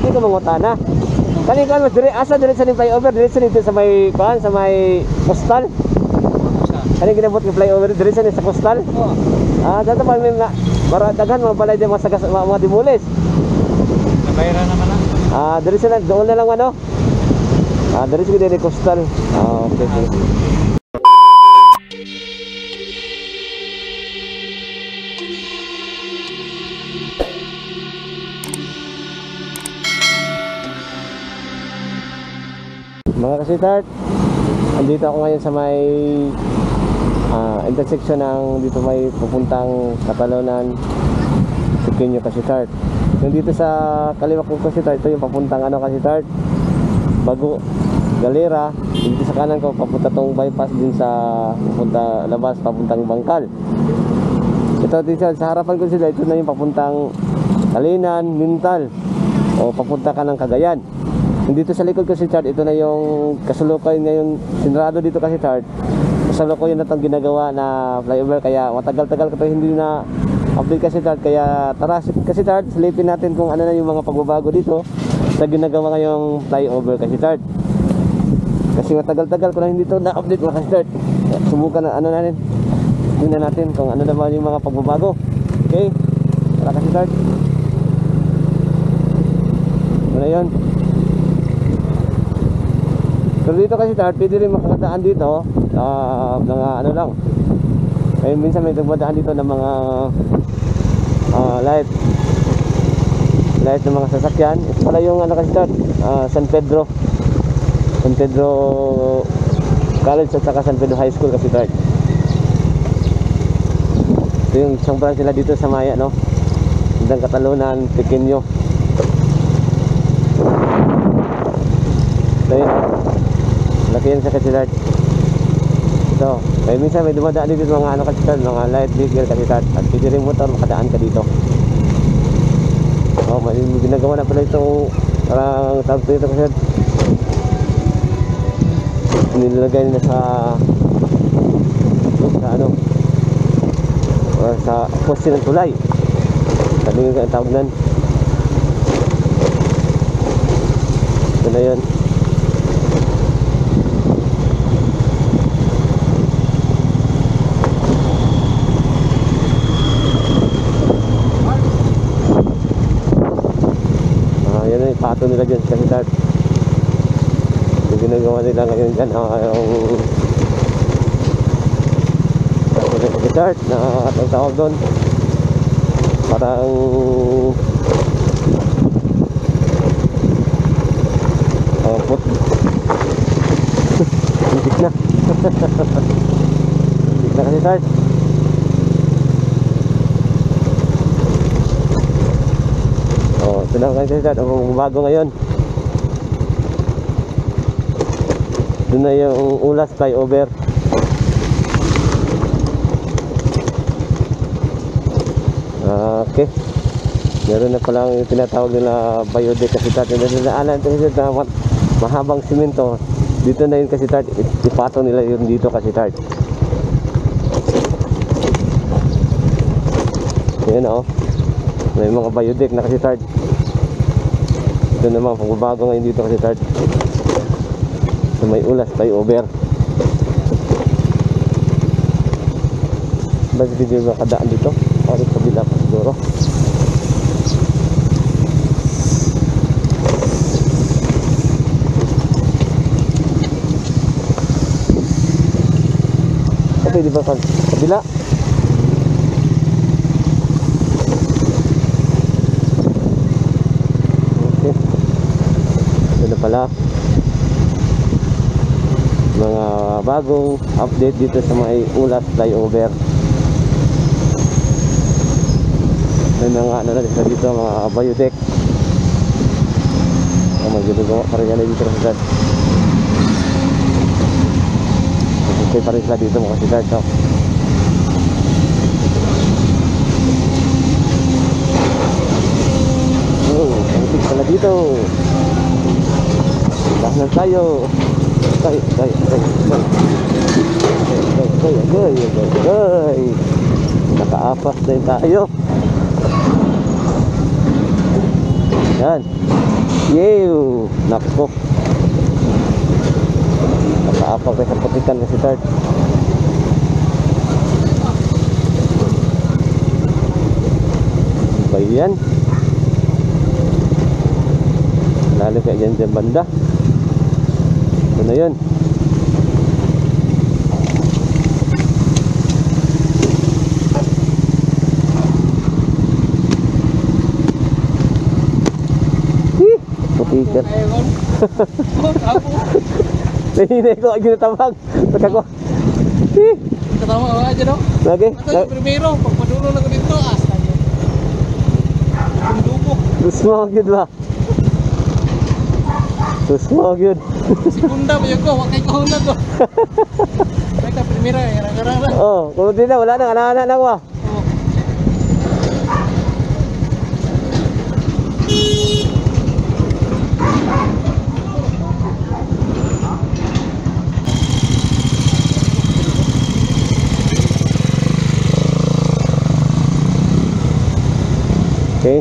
Pwede ka mangutana. Kani kan mas dire asa dire sa flyover, dire sa dito sa may kuan, sa may coastal. Kani ginabot ng flyover dire sa coastal. Dato pa may para daghan mga balay di mga sagas mga dimulis. Nabayran naman na. Dire sa doon na lang ano. Dire sa dire coastal. Okay. Mga kasitart, andito ako ngayon sa may intersection ng dito may pupuntang Catalonan, Pequeño kasitart. Yung dito sa kaliwa ko kasitart, ito yung papuntang ano kasitart, Bago Galera. Dito sa kanan ko papunta tong bypass din sa papunta labas, papuntang Bangkal. Ito dito sa harapan ko sila, ito na yung papuntang Kalinan, Mintal o papunta ka ng Cagayan. Dito sa likod kasi chart, ito na yung kasalukuyan ngayong sinrado dito kasi chart. Kasalukuyan na itong ginagawa na flyover, kaya matagal-tagal ko hindi na update kasi chart. Kaya tara kasi chart, silipin natin kung ano na yung mga pagbabago dito sa ginagawa ngayong flyover kasi chart. Kasi matagal-tagal ko na hindi ito na-update mga kasi chart. Subukan na ano natin, tingnan natin kung ano naman yung mga pagbabago. Okay, tara kasi chart. Ano yun? Pero dito kasi chart, pwede rin makakadaan dito mga ano lang. Kaya minsan may nagmadaan dito ng mga light ng mga sasakyan. Ito pala yung ano kasi chart, San Pedro College at saka San Pedro High School kasi chart. Ito yung isang branch sila dito sa Maya, no? Hanggang Catalonan, Pequeño. Ito yun, laki yan sa kasilat. Ito, kaya minsan may dumadaan dito mga ano kasilat, mga light vehicle kasilat. At pwede rin motor, makadaan ka dito. May ginagawa na pala itong parang tawag dito kasilat. Nilagay nila sa ano, sa poste ng tulay. Sabi nga tawag nan. Ito na yun. Pato nila dyan sa start. Yung ginagawa nila ngayon dyan yung start na atang tawag doon, parang hindi na kasi start. Ito na kasi start, ang bago ngayon. Ito na yung Ulas flyover. Okay. Meron na palang yung tinatawag nila biodec kasi start. Nalaanan ito kasi na mahabang simento. Dito na yun kasi start. Ipatong nila yun dito kasi start. Yan o. May mga biodec na kasi start. Ito naman pagbabago ngayon dito kasi start. So may Ulas flyover. Bakit hindi makadaan dito? Parang kabila pa siguro. Okay, di ba kabila? Pala mga bagong update dito sa mga Ulas flyover. May mga ano na dito, mga biodec. May ginagawa pa rin yan dito sa sitart. Okay pa rin sila dito mga sitart. Cantik pala dito. Lahanan tayo. Nakaapas na tayo. Yan. Yew! Nako. Nakaapag kayo sa putikan kasi start. Ba yan? Lalo kayo dyan banda. Ito na yun. Putikan. Nahinay ko, ginatabag. Pagkako. Katama ka aja dong. Lagi? Ito yung primero, pagpadulo lang ko dito, asta nyo. Ang dubok. Susmog yun ba? Susmog yun. Segunda pa yun ko, wakay kahuna ko. Mereka primero, garang-garang lang. Oh, kung di na, wala nang anak-anak lang ba? Oh. Okay.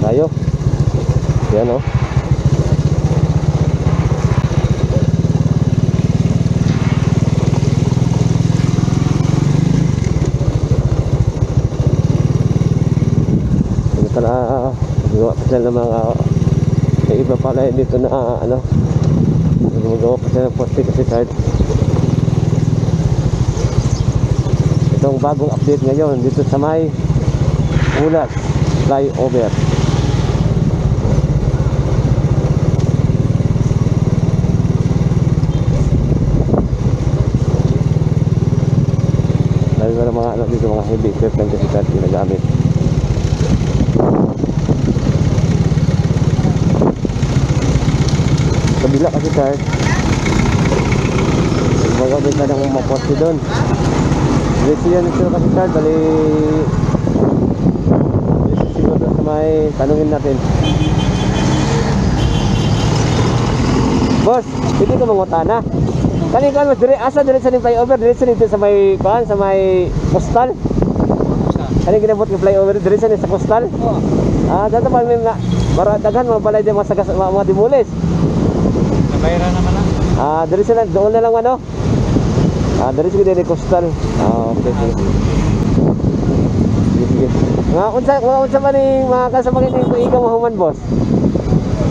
Tayo. Yan oh. Ito na gawa pa sila ng mga may iba pala dito na ano, gumagawa pa sila ng poste kasi start. Itong bagong update ngayon dito sa may Ulas flyover. Dahil wala mga ano dito, mga heavy equipment kasi start ginagamit. Kabila kasi start magagawin ka ng mga poste doon. Dito yan ito kasi start. Bali dito siguro sa may tanungin natin. Boss, hindi ka mangutana. Kanin kan mas dire asa dire sa flyover, dire sa dito sa may kuan, sa may postal. Kanin ginabot ng flyover dire sa postal. Oh. Dato pa may para daghan mga balay di masagas mga dimulis. Nabayaran naman lang. Dari sila, doon na lang ano? Dari sila din coastal. Okay, okay. Sige. Mga unsa man ni mga kasama kini ko ikaw mahuman boss.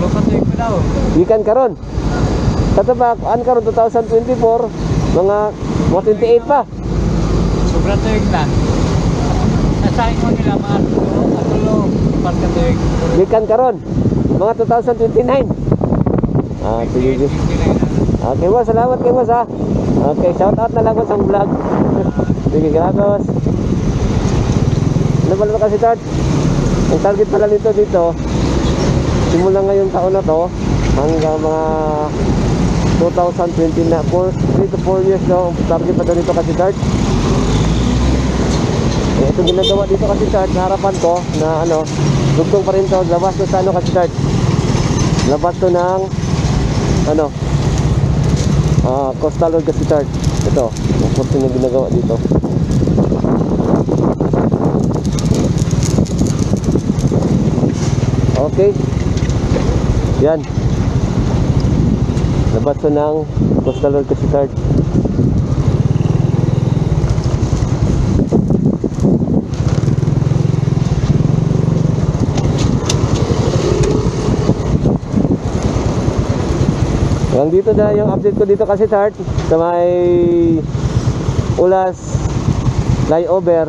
Lupat yung daw. Ikan karon. Tataba an karon 2024 mga 28 pa. Sobra to yung na. Nasahin mo nila mga atulo, parka to yung. Ikan karon mga 2029. Sige. Okay boss, salamat kay boss ha. Okay, shout out na lang boss ang vlog. Sige, gracias. Ano pala kasi start? Ang target pala nito dito, simula ngayong taon na to hanggang mga 2020 na 3 to 4 years no, target pa dito kasi start. Ito ginagawa dito kasi start sa harapan ko na ano, dugtong pa rin to, labas to sa ano kasi start. Labas to ng ano, coastal road kasi start. Ito, ang kurso na ginagawa dito. Okay. Yan. Labas to ng coastal road kasi start. Dito na yung update ko dito kasi start sa may Ulas flyover.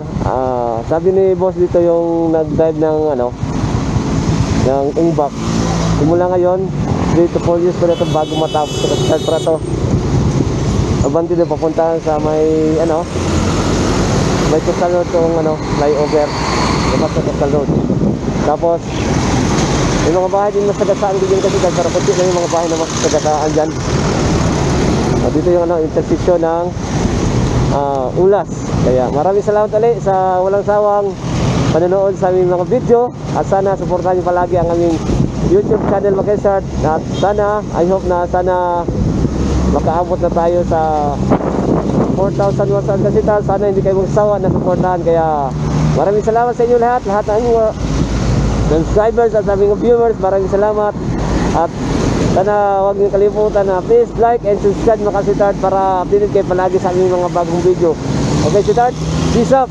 Sabi ni boss dito yung nag-drive ng ano, ng Ingbak. Simula ngayon 3 to 4 years pa ito bago matapos sa start para to. Abanti na papunta sa may ano, may coastal road tong ano, flyover. Dapat sa coastal road. Tapos yung mga bahay din masagasaan din kasi para kunti na yung mga bahay na masagasaan dyan. Dito yung ano, intersection ng Ulas. Kaya maraming salamat ulit sa walang sawang panonood sa aming mga video. At sana supportahan niyo palagi ang aming YouTube channel Makesart. At sana, I hope na sana makaabot na tayo sa 4,000 watts kasi tal. Sana hindi kayo magsawa na suportahan. Kaya maraming salamat sa inyo lahat ng inyong subscribers at aming viewers. Maraming salamat. At sana huwag niyo kalimutan na please like and subscribe mga kasitart para updated kayo palagi sa aming mga bagong video. Okay, sitart, peace up.